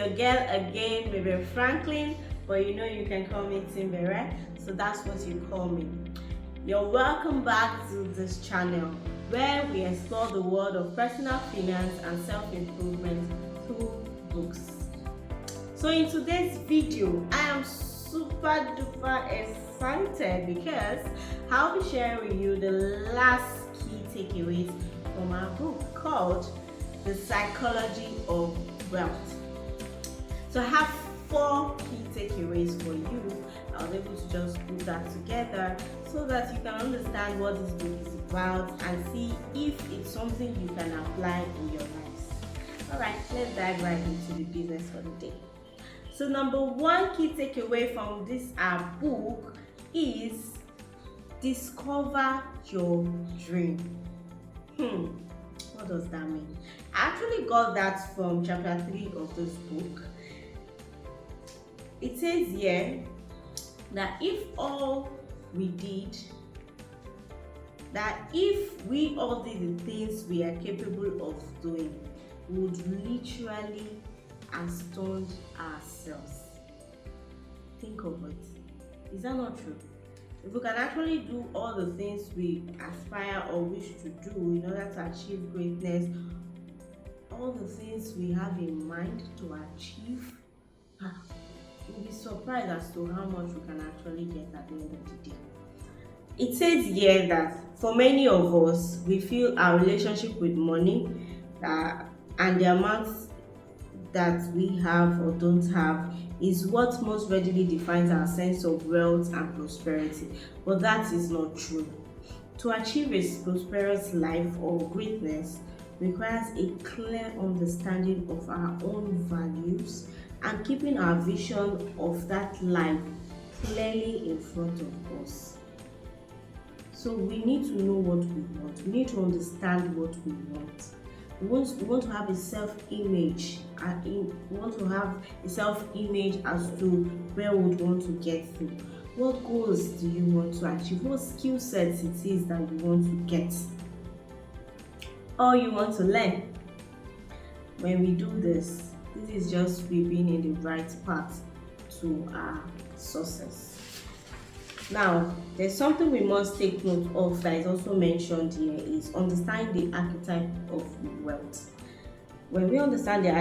your girl again, maybe Franklin, but you know you can call me Timber, right? So that's what you call me. You're welcome back to this channel where we explore the world of personal finance and self-improvement through books. So in today's video, I am super duper excited because I'll be sharing with you the last key takeaways from our book called The Psychology of Wealth. So I have 4 key takeaways for you. I was able to just put that together so that you can understand what this book is about and see if it's something you can apply in your lives. Alright, let's dive right into the business for the day. So number 1 key takeaway from this book is discover your dream. What does that mean? I actually got that from chapter 3 of this book. It says here that if we all did the things we are capable of doing, we would literally astonish ourselves. Think of it. Is that not true? If we can actually do all the things we aspire or wish to do in order to achieve greatness, all the things we have in mind to achieve, you'll be surprised as to how much we can actually get at the end of the day. It says here that for many of us, we feel our relationship with money and the amounts that we have or don't have is what most readily defines our sense of wealth and prosperity. But that is not true. To achieve a prosperous life or greatness requires a clear understanding of our own values and keeping our vision of that life clearly in front of us. So we need to know what we want. We need to understand what we want. We want to have a self-image. We want to have a self-image as to where we would want to get to. What goals do you want to achieve? What skill sets it is that you want to get? Or you want to learn? When we do this, this is just we being in the right path to our success. Now, there's something we must take note of that is also mentioned here is understanding the archetype of wealth. When we understand the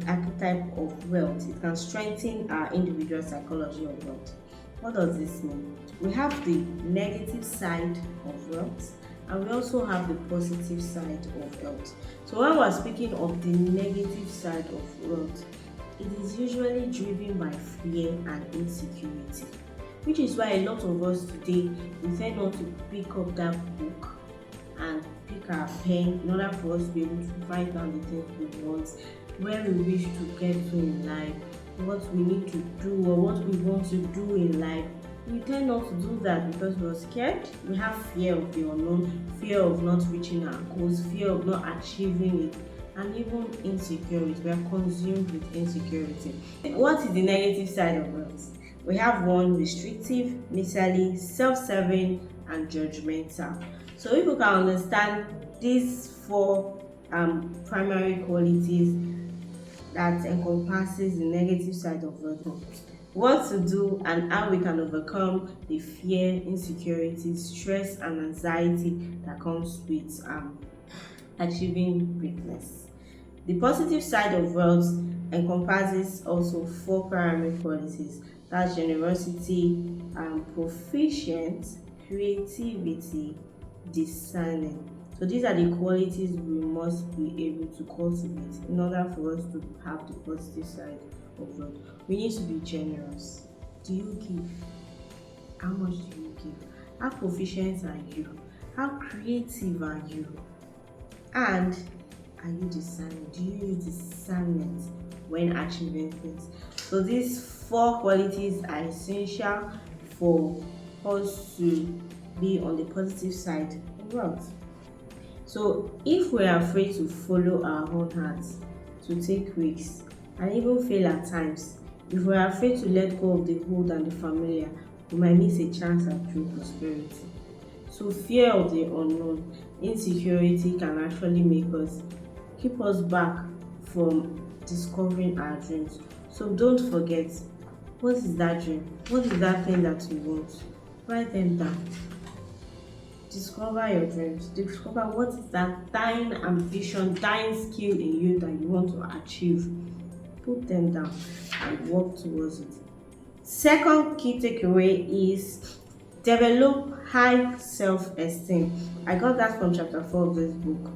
archetype of wealth, it can strengthen our individual psychology of wealth. What does this mean? We have the negative side of wealth and we also have the positive side of wealth. So when we're speaking of the negative side of wealth, it is usually driven by fear and insecurity, which is why a lot of us today we tend not to pick up that book and pick our pen in order for us to be able to write down the things we want, where we wish to get to in life, what we need to do or what we want to do in life. We tend not to do that because we're scared. We have fear of the unknown, fear of not reaching our goals, fear of not achieving it, and even insecurity. We are consumed with insecurity. What is the negative side of wealth? We have 1, restrictive, misleading, self-serving, and judgmental. So if we can understand these 4 primary qualities that encompasses the negative side of wealth, what to do and how we can overcome the fear, insecurity, stress, and anxiety that comes with achieving greatness. The positive side of wealth encompasses also 4 primary qualities. That's generosity, proficient, creativity, discerning. So these are the qualities we must be able to cultivate in order for us to have the positive side of wealth. We need to be generous. Do you give? How much do you give? How proficient are you? How creative are you? And are you discerning? Do you use discernment when achieving things? So these 4 qualities are essential for us to be on the positive side of wealth. So if we are afraid to follow our own hearts, to take risks, and even fail at times, if we are afraid to let go of the old and the familiar, we might miss a chance at true prosperity. So fear of the unknown, insecurity can actually keep us back from discovering our dreams. So don't forget, what is that dream? What is that thing that you want? Write them down. Discover your dreams. Discover what is that dying ambition, dying skill in you that you want to achieve. Put them down and work towards it. Second key takeaway is develop high self-esteem. I got that from chapter 4 of this book.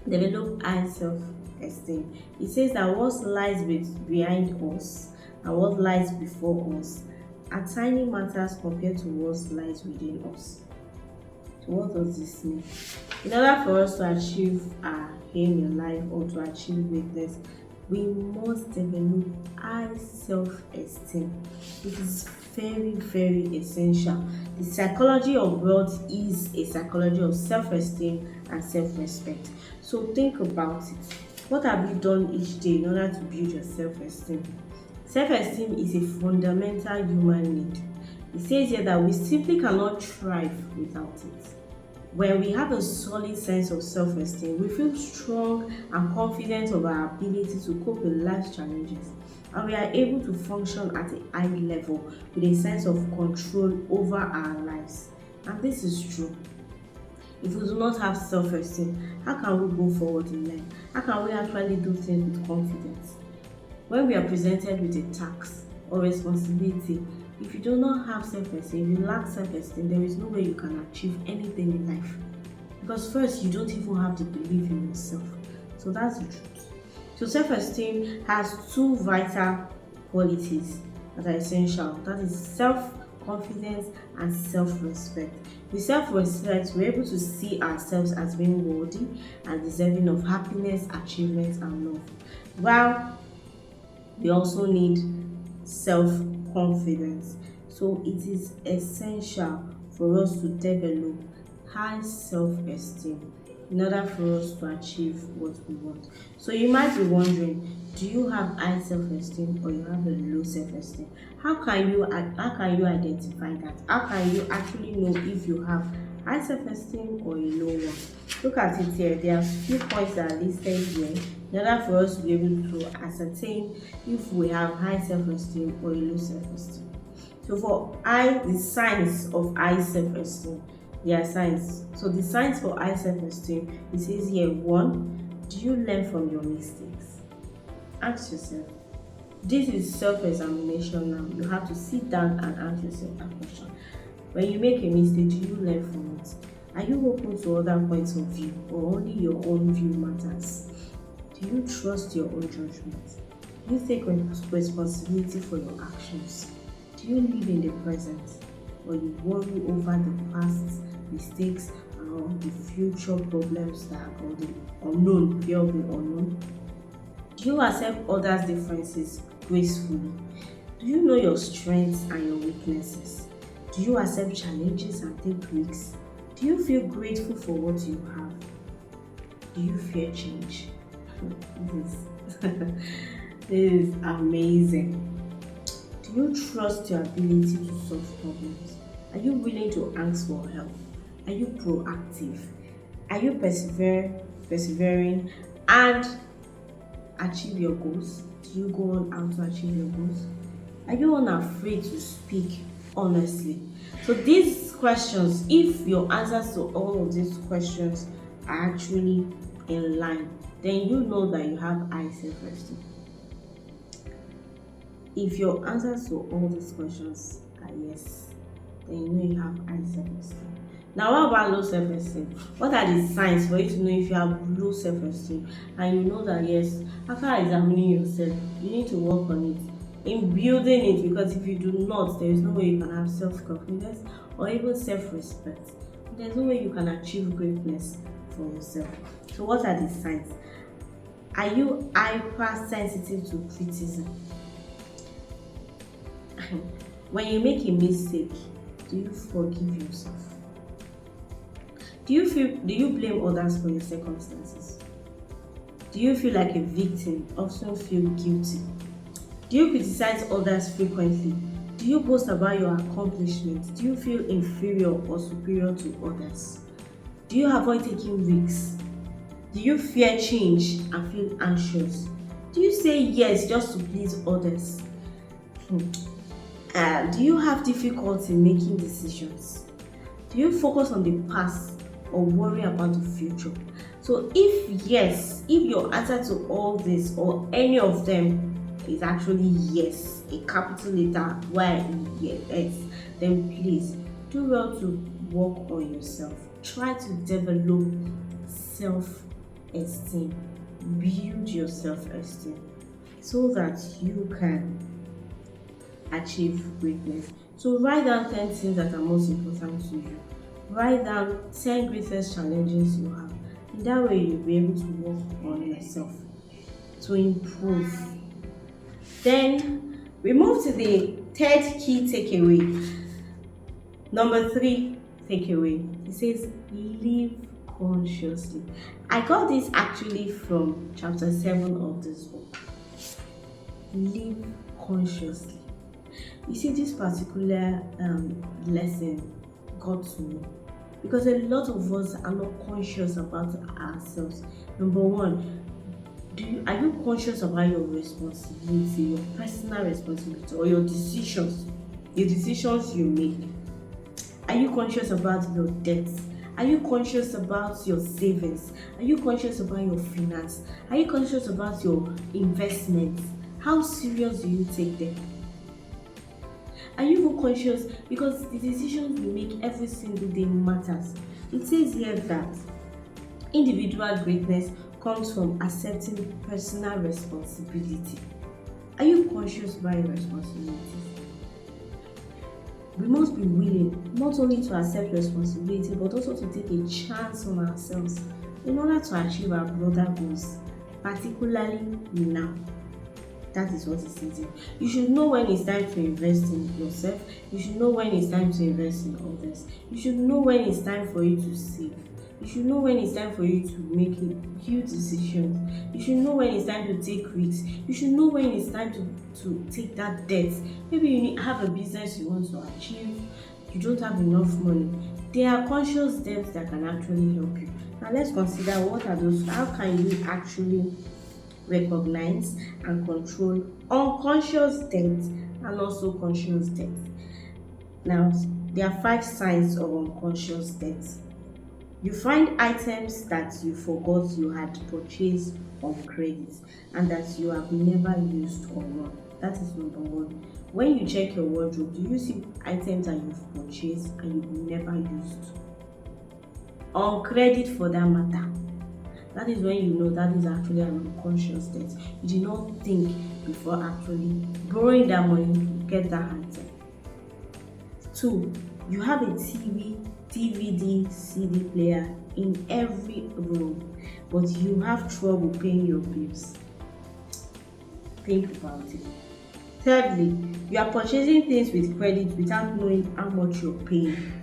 Develop high self-esteem. It says that what lies behind us and what lies before us are tiny matters compared to what lies within us. So what does this mean? In order for us to achieve our aim in life or to achieve greatness, we must develop high self-esteem. It is very, very essential. The psychology of wealth is a psychology of self-esteem and self-respect. So think about it. What have you done each day in order to build your self-esteem? Self-esteem is a fundamental human need. It says here that we simply cannot thrive without it. When we have a solid sense of self-esteem, we feel strong and confident of our ability to cope with life's challenges, and we are able to function at a high level with a sense of control over our lives. And this is true. If we do not have self-esteem, how can we go forward in life? How can we actually do things with confidence? When we are presented with a task or responsibility, if you do not have self-esteem, if you lack self-esteem, there is no way you can achieve anything in life. Because first, you don't even have the belief in yourself. So that's the truth. So self-esteem has two vital qualities that are essential. That is self-confidence and self-respect. With self-respect, we're able to see ourselves as being worthy and deserving of happiness, achievements, and love. While we also need self-confidence. So it is essential for us to develop high self-esteem in order for us to achieve what we want. So you might be wondering, do you have high self-esteem or you have a low self-esteem? How can you identify that? How can you actually know if you have high self-esteem or a low one? Look at it here. There are a few points that are listed here in order for us to be able to ascertain if we have high self-esteem or a low self-esteem. So for the signs of high self-esteem, there are signs. So the signs for high self-esteem, it says here, 1, do you learn from your mistakes? Ask yourself. This is self-examination now. You have to sit down and ask yourself that question. When you make a mistake, do you learn from it? Are you open to other points of view or only your own view matters? Do you trust your own judgment? Do you take responsibility for your actions? Do you live in the present or you worry over the past mistakes or the future problems that are called the unknown, fear of the unknown? Do you accept others' differences gracefully? Do you know your strengths and your weaknesses? Do you accept challenges and take risks? Do you feel grateful for what you have? Do you fear change? This is amazing. Do you trust your ability to solve problems? Are you willing to ask for help? Are you proactive? Are you persevering and achieve your goals? Do you go on out to achieve your goals? Are you unafraid to speak honestly? So these questions, if your answers to all of these questions are actually in line, then you know that you have high self-esteem. If your answers to all these questions are yes, then you know you have high self-esteem. Now, what about low self-esteem? What are the signs for you to know if you have low self-esteem? And you know that yes, after examining yourself, you need to work on it, in building it, because if you do not, there is no way you can have self-confidence or even self-respect. There's no way you can achieve greatness for yourself. So what are the signs? Are you hypersensitive to criticism? When you make a mistake, do you forgive yourself? Do you blame others for your circumstances? Do you feel like a victim, often feel guilty? Do you criticize others frequently? Do you boast about your accomplishments? Do you feel inferior or superior to others? Do you avoid taking risks? Do you fear change and feel anxious? Do you say yes just to please others? Do you have difficulty making decisions? Do you focus on the past or worry about the future? So if yes, if your answer to all this or any of them is actually yes, a capital letter yes, then please do well to work on yourself. Try to develop self-esteem. Build your self-esteem so that you can achieve greatness. So write down 10 things that are most important to you. Write down 10 greatest challenges you have. In that way, you'll be able to work on yourself to improve. Then we move to the third key takeaway. Number 3 takeaway. It says live consciously. I got this actually from chapter 7 of this book. Live consciously. You see, this particular lesson got to me because a lot of us are not conscious about ourselves. Number one, are you conscious about your responsibility, your personal responsibility, or your decisions you make? Are you conscious about your debts? Are you conscious about your savings? Are you conscious about your finance? Are you conscious about your investments? How serious do you take them? Are you even conscious? Because the decisions we make every single day matters. It says here that individual greatness comes from accepting personal responsibility. Are you conscious about your responsibilities? We must be willing not only to accept responsibility but also to take a chance on ourselves in order to achieve our broader goals, particularly now. That is what it says here. You should know when it's time to invest in yourself. You should know when it's time to invest in others. You should know when it's time for you to save. You should know when it's time for you to make huge decisions. You should know when it's time to take risks. You should know when it's time to take that debt. Maybe you have a business you want to achieve. You don't have enough money. There are conscious debts that can actually help you. Now let's consider what are those. How can you actually recognize and control unconscious debt and also conscious debt? Now, there are 5 signs of unconscious debt. You find items that you forgot you had purchased on credit and that you have never used or run. That is number 1. When you check your wardrobe, do you see items that you've purchased and you've never used? On credit for that matter. That is when you know that is actually an unconscious debt. You did not think before actually borrowing that money to get that item. 2, you have a TV, DVD, CD player in every room, but you have trouble paying your bills. Think about it. Thirdly, you are purchasing things with credit without knowing how much you're paying.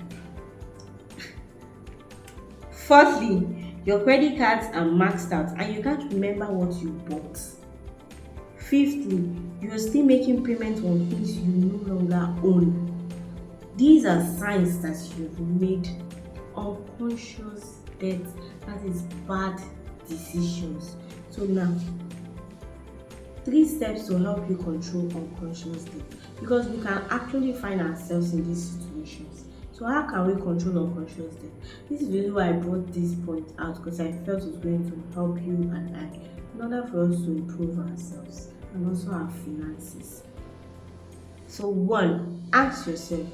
Fourthly, your credit cards are maxed out and you can't remember what you bought. Fifthly, you are still making payments on things you no longer own. These are signs that you've made unconscious debt, that is bad decisions. So now, 3 steps to help you control unconscious debt, because we can actually find ourselves in these situations. So how can we control unconscious debt? This is really why I brought this point out, because I felt it was going to help you and I in order for us to improve ourselves and also our finances. So 1, ask yourself,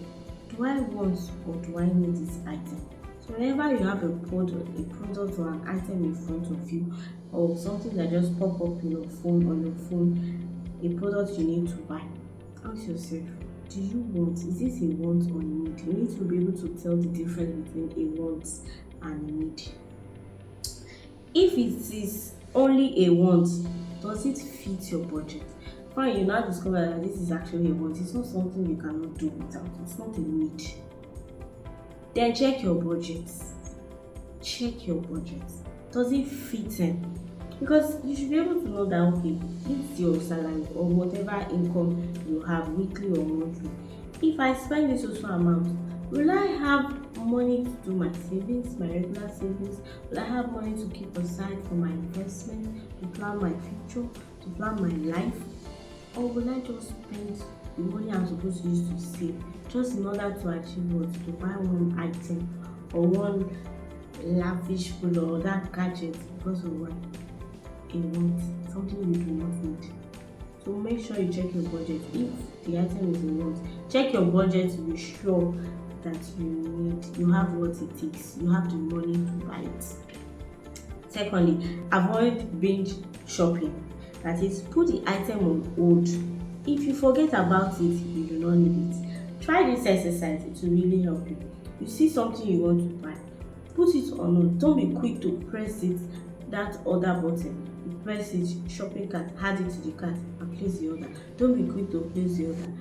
do I want or do I need this item? So whenever you have a product or an item in front of you, or something that just pop up in your phone, a product you need to buy, ask yourself, do you want? Is this a want or a need? You need to be able to tell the difference between a want and a need. If it is only a want, does it fit your budget? Fine, you now discover that this is actually a want. It's not something you cannot do without. It's not a need. Then check your budget. Check your budget. Does it fit in? Because you should be able to know that, okay, it's your salary or whatever income you have, weekly or monthly. If I spend this also amount, Will I have money to do my savings, my regular savings? Will I have money to keep aside for my investment, to plan my future, to plan my life? Or will I just spend the money I'm supposed to use to save just in order to achieve what? To buy one item or one lavish food or that gadget because of what? A want, something you do not need. So make sure you check your budget. If the item is a want, check your budget to be sure that you have what it takes, you have the money to buy it. Secondly, avoid binge shopping. That is, put the item on hold. If you forget about it, you do not need it. Try this exercise, it will really help you. You see something you want to buy, put it on hold. Don't be quick to press it, that order button. You press it, shopping cart, add it to the cart and place the order. Don't be quick to place the order.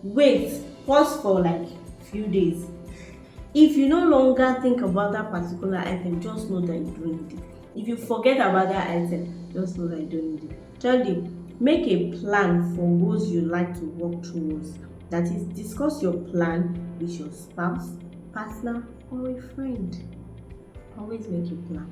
Wait, pause for like few days. If you no longer think about that particular item, just know that you don't need it. If you forget about that item, just know that you don't need it. Thirdly, make a plan for goals you like to work towards. That is, discuss your plan with your spouse, partner, or a friend. Always make a plan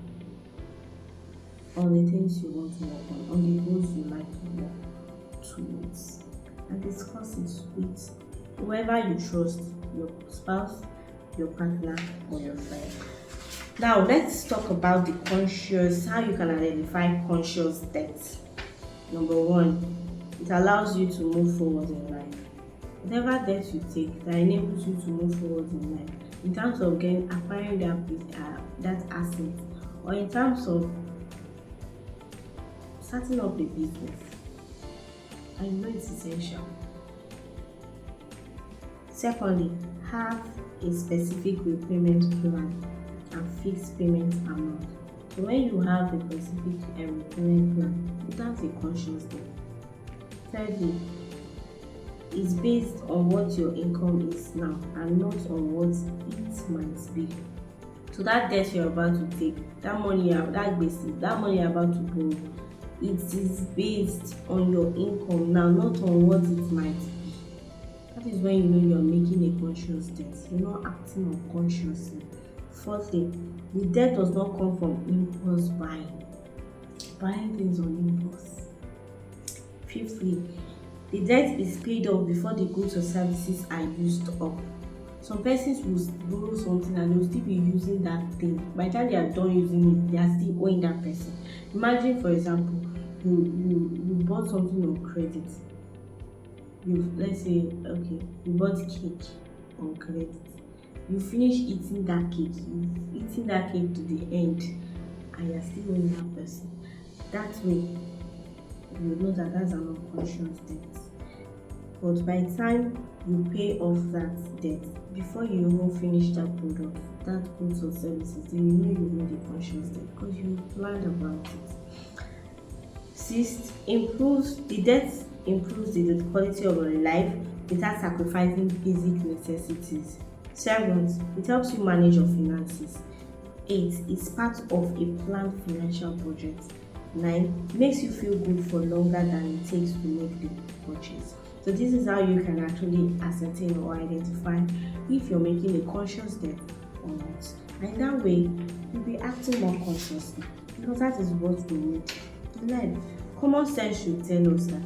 on the things you want to work on the goals you like to work towards, and discuss it with whoever you trust, your spouse, your partner, or your friend. Now let's talk about how you can identify conscious debt. Number one, it allows you to move forward in life. Whatever debt you take that enables you to move forward in life, in terms of acquiring that asset, or in terms of starting up a business, I know it's essential. Secondly, have a specific repayment plan and fixed payment amount. So when you have a specific repayment plan, that's a conscious debt. Thirdly, it's based on what your income is now and not on what it might be. So that debt you're about to take, that money you're about to borrow, it is based on your income now, not on what it might be. That is when you know you're making a conscious debt. You're not acting unconsciously. Fourthly, the debt does not come from impulse buying things on impulse. Fifthly, the debt is paid off before the goods or services are used up. Some persons will borrow something and they'll still be using that thing. By the time they are done using it, they are still owing that person. Imagine, for example, you bought something on credit. Let's say, okay, you bought cake on credit. You finish eating that cake. You've eaten that cake to the end, and you're still owing that person. That way, you know that that's an unconscious debt. But by the time you pay off that debt, before you even finish that product, that goods or services, then you know you made a conscious debt because you planned about it. Sixth, the debt improves the quality of your life without sacrificing basic necessities. Seventh, it helps you manage your finances. 8, it's part of a planned financial budget. 9, makes you feel good for longer than it takes to make the purchase. So this is how you can actually ascertain or identify if you're making a conscious debt or not. And that way, you'll be acting more consciously because that is what we need in life. Common sense should tell us that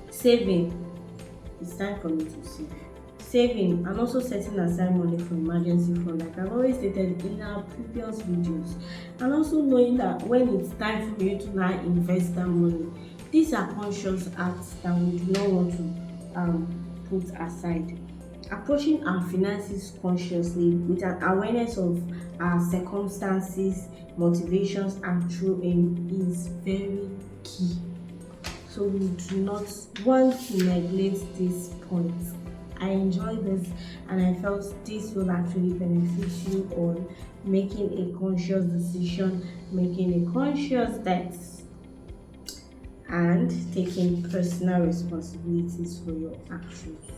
saving, it's time for me to save. Saving and also setting aside money for emergency fund, like I've always stated in our previous videos, and also knowing that when it's time for you to now invest that money, these are conscious acts that we do not want to put aside. Approaching our finances consciously with an awareness of our circumstances, motivations, and true aim is very key. So we do not want to neglect this point. I enjoyed this and I felt this will actually benefit you on making a conscious decision, making a conscious debt, and taking personal responsibilities for your actions.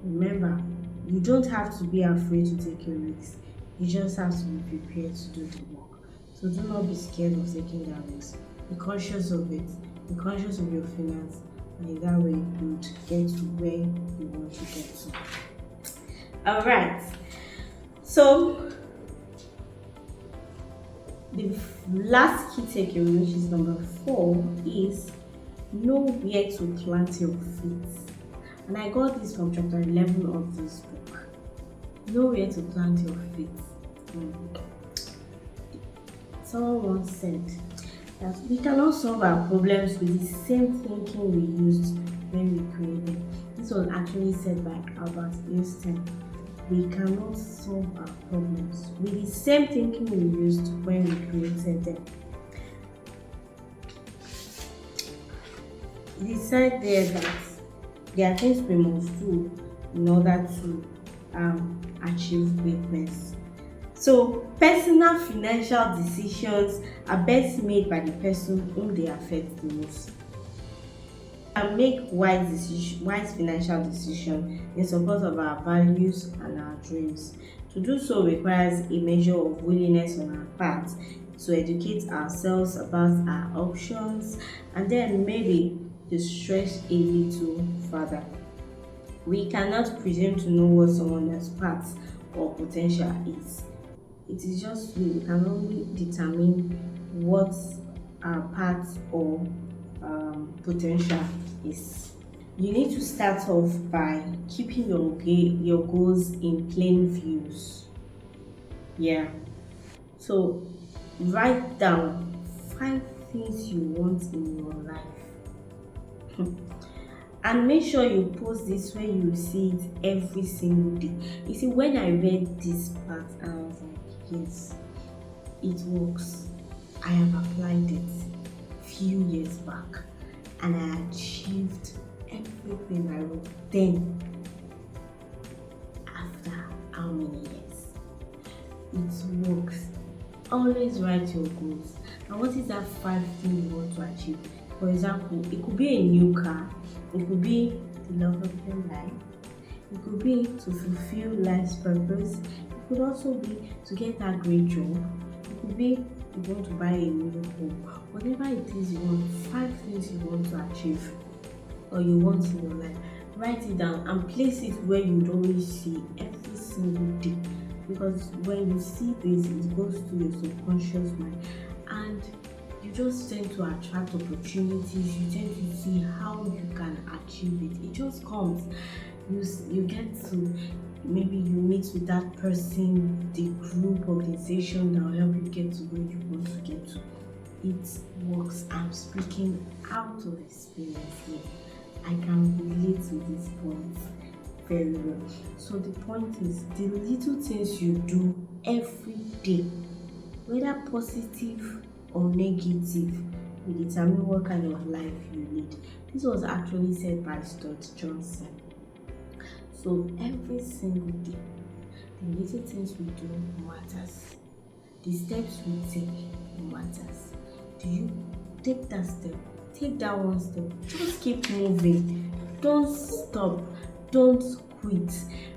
Remember, you don't have to be afraid to take a risk. You just have to be prepared to do the work. So do not be scared of taking that risk. Be conscious of it. Be conscious of your finance. And in that way, you would get to where you want to get to. All right. So the last key takeaway, which is number 4, is know where to plant your feet. And I got this from chapter 11 of this book. Know where to plant your feet. Someone once said that we cannot solve our problems with the same thinking we used when we created. This was actually said by Albert Einstein. We cannot solve our problems with the same thinking we used when we created them. He said there that there are things we must do in order to achieve greatness. So, personal financial decisions are best made by the person whom they affect the most. And make wise financial decisions in support of our values and our dreams. To do so requires a measure of willingness on our part to educate ourselves about our options and then maybe to stretch a little further. We cannot presume to know what someone else's path or potential is. It is just we can only determine what our path or potential is. You need to start off by keeping your goals in plain views. Yeah. So write down 5 things you want in your life. And make sure you post this where you see it every single day. You see, when I read this part, I was like, yes, it works. I have applied it few years back and I achieved everything I wrote. Then, after how many years? It works. Always write your goals. And what is that 5 things you want to achieve? For example, it could be a new car. It could be the love of your life. It could be to fulfill life's purpose. It could also be to get that great job. It could be you want to buy a new home. Whatever it is you want, 5 things you want to achieve or you want in your life, write it down and place it where you would always see every single day. Because when you see this, it goes to your subconscious mind and you just tend to attract opportunities. You tend to see how you can achieve it. It just comes. You get to, maybe you meet with that person, the group, organization that will help you get to where you want to get to. It works. I'm speaking out of experience here. I can relate to this point very well. So the point is, the little things you do every day, whether positive or negative, will determine what kind of life you lead. This was actually said by Stuart Johnson. So every single day, the little things we do matters. The steps we take matters. Do you take that step? Take that one step. Just keep moving. Don't stop. Don't quit.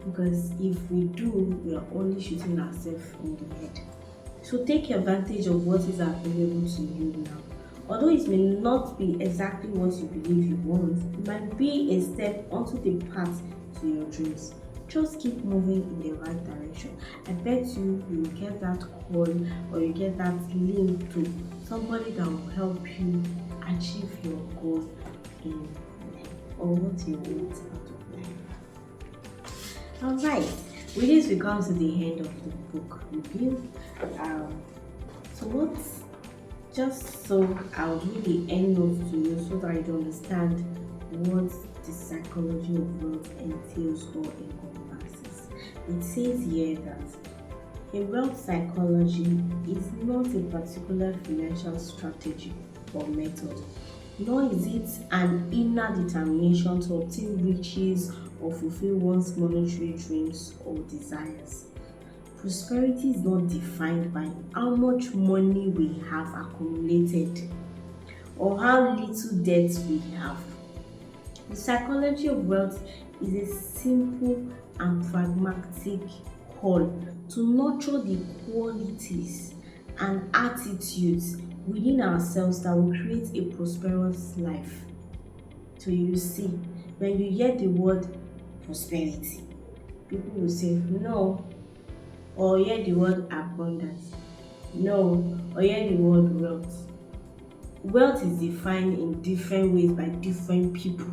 Because if we do, we are only shooting ourselves in the head. So take advantage of what is available to you now. Although it may not be exactly what you believe you want, it might be a step onto the path to your dreams. Just keep moving in the right direction. I bet you will get that call or you get that link to somebody that will help you achieve your goals in life or what you want out of life. Alright, with this we come to the end of the book review. Just so I'll give the end notes to you so that you understand what the psychology of wealth entails or encompasses. It says here that a wealth psychology is not a particular financial strategy or method, nor is it an inner determination to obtain riches or fulfill one's monetary dreams or desires. Prosperity is not defined by how much money we have accumulated or how little debt we have. The psychology of wealth is a simple and pragmatic call to nurture the qualities and attitudes within ourselves that will create a prosperous life. So you see, when you hear the word prosperity, people will say no, or hear the word abundance, no, or hear the word wealth. Wealth is defined in different ways by different people.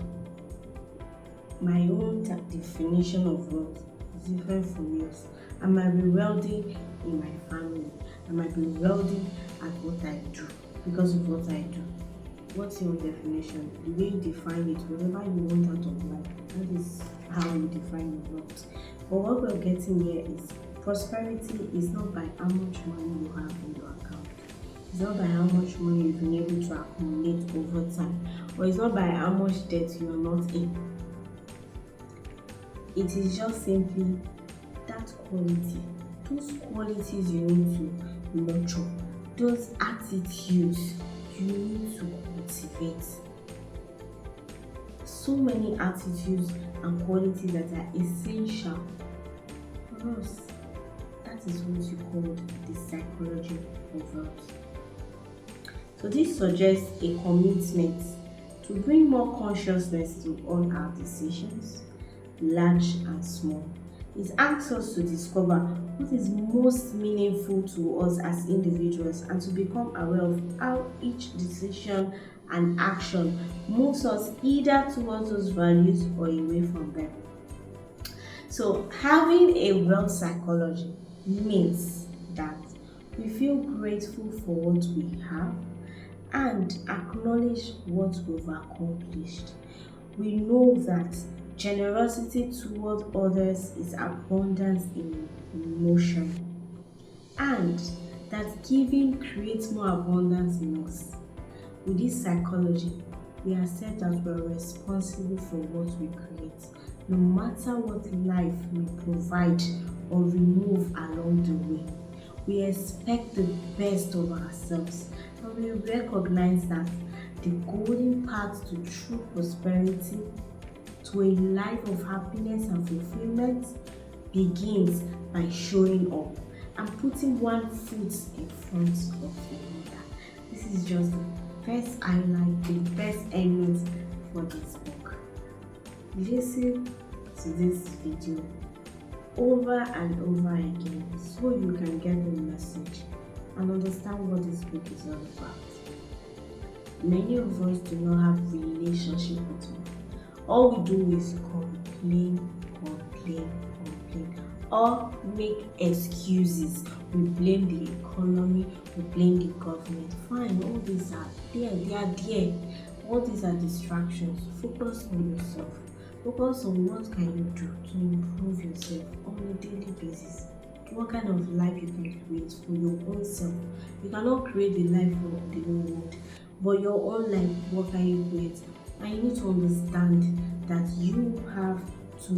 My own definition of wealth is different from yours. I might be wealthy in my family. I might be wealthy at what I do because of what I do. What's your definition? The way you define it, whatever you want out of life, that is how you define your wealth. But what we're getting here is prosperity is not by how much money you have in your account. It's not by how much money you've been able to accumulate over time, or it's not by how much debt you are not in. It is just simply that quality, those qualities you need to nurture, those attitudes you need to cultivate. So many attitudes and qualities that are essential for us. That is what you call the psychology of wealth. So this suggests a commitment to bring more consciousness to all our decisions, large and small. It asks us to discover what is most meaningful to us as individuals and to become aware of how each decision and action moves us either towards those values or away from them. So having a wealth psychology means that we feel grateful for what we have and acknowledge what we've accomplished. We know that generosity towards others is abundance in motion, and that giving creates more abundance in us. With this psychology, we accept that we're responsible for what we create, no matter what life may provide or remove along the way. We expect the best of ourselves, and we recognize that the golden path to true prosperity, to a life of happiness and fulfillment, begins by showing up and putting one foot in front of the other. This is just the best highlight, the best endnote for this book. Listen to this video over and over again so you can get the message and understand what this book is all about. Many of us do not have relationship with money. All we do is complain, or make excuses. We blame the economy, we blame the government. Fine, all these are there, they are there. All these are distractions. Focus on yourself. Focus on what can you do to improve yourself on a daily basis. What kind of life you can create for your own self. You cannot create the life of the whole world, but your own life, what can you create? And you need to understand that you have to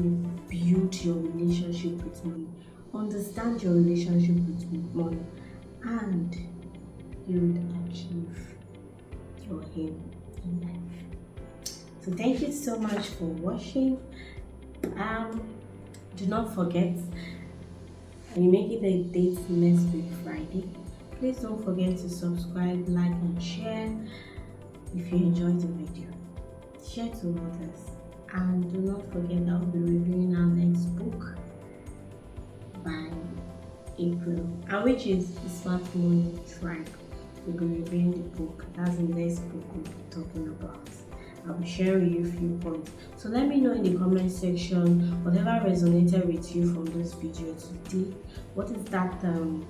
build your relationship with money. Understand your relationship with money, and you will achieve your aim in life. So thank you so much for watching. Do not forget, when you make it a date next week Friday, please don't forget to subscribe, like and share if you enjoyed the video. Share to others, and do not forget I'll be reviewing our next book by April, and which is the Smart Money Tribe. We'll be reviewing the book. That's the next book we'll be talking about. I'll be sharing with you a few points. So let me know in the comment section whatever resonated with you from this video today. What is that thing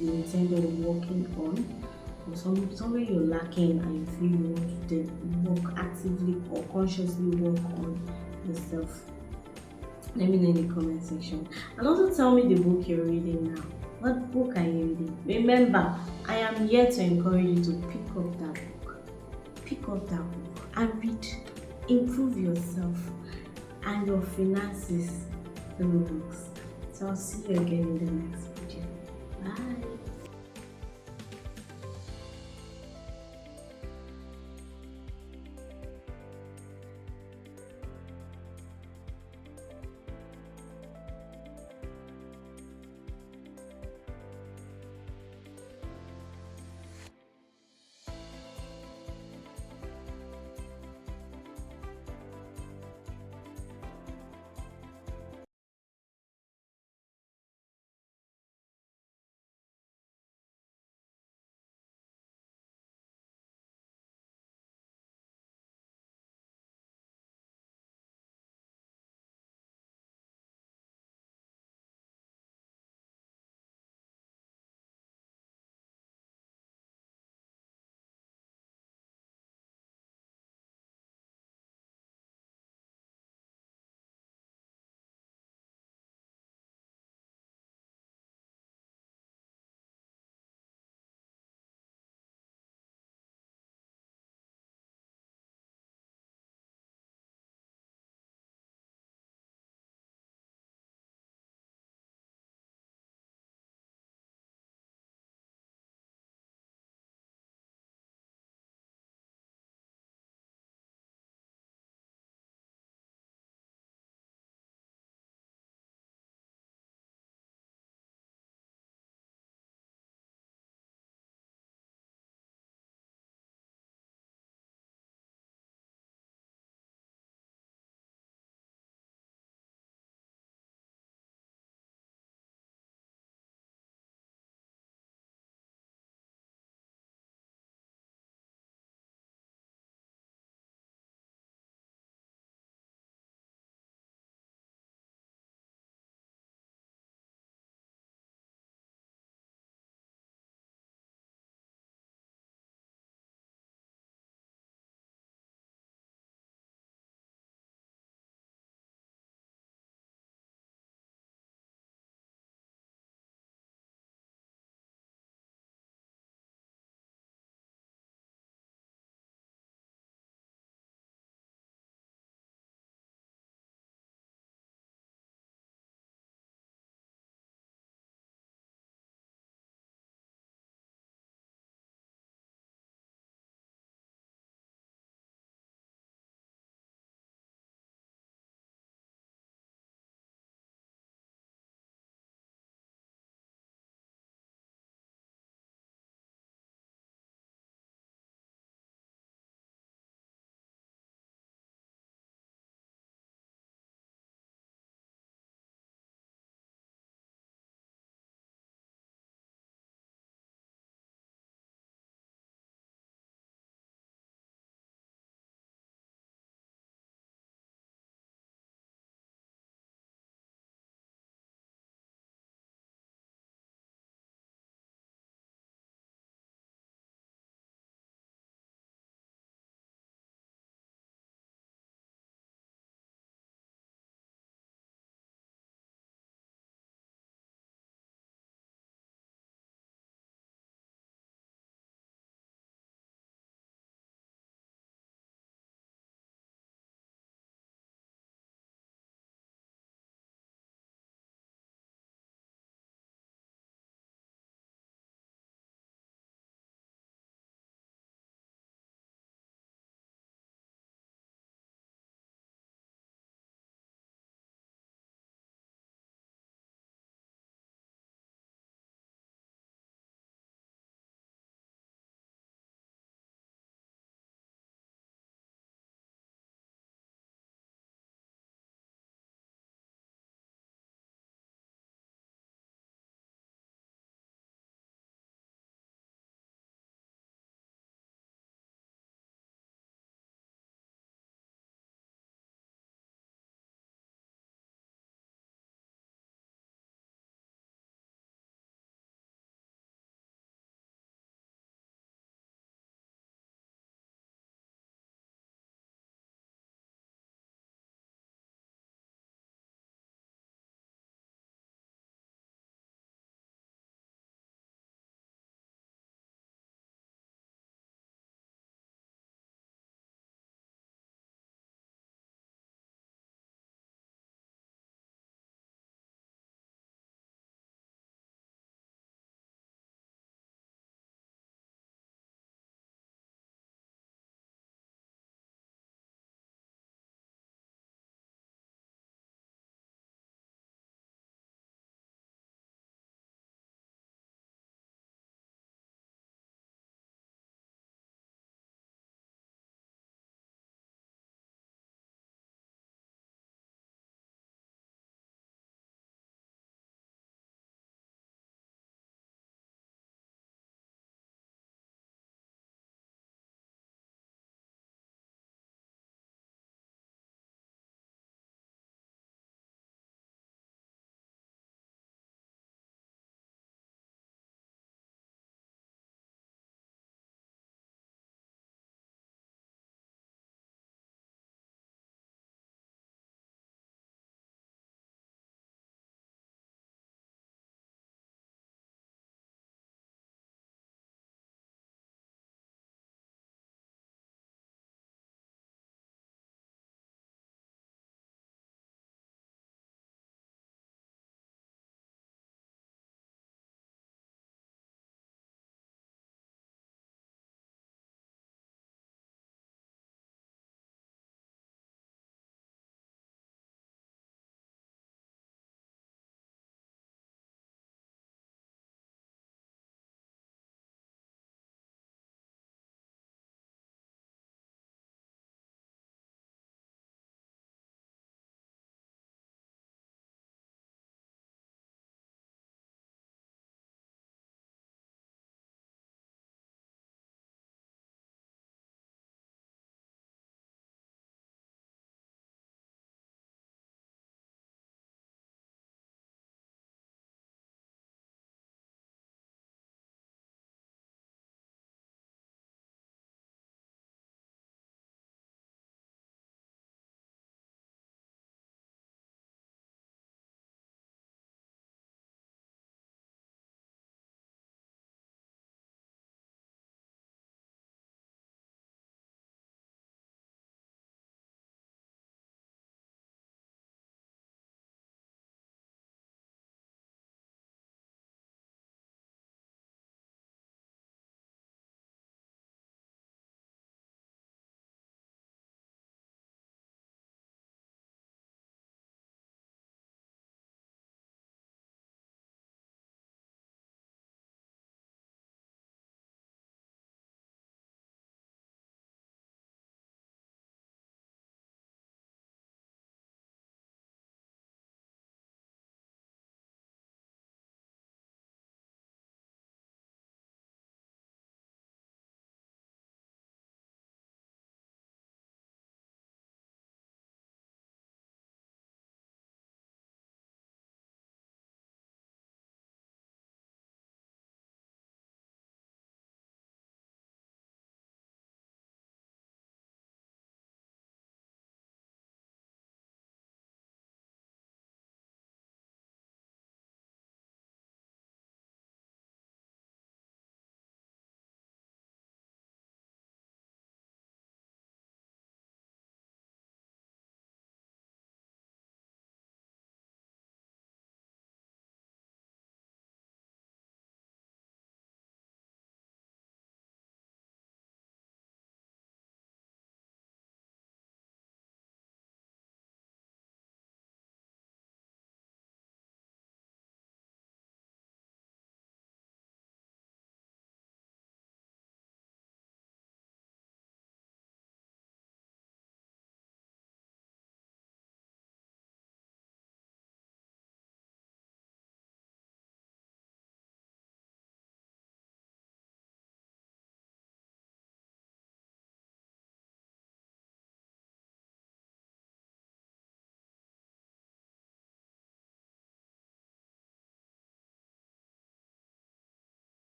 you intend on working on? Or somewhere you're lacking and you feel you want to work actively or consciously work on yourself. Let me know in the comment section. And also tell me the book you're reading now. What book are you reading? Remember, I am here to encourage you to pick up that book. Pick up that book and read. Improve yourself and your finances through books. So I'll see you again in the next video. Bye.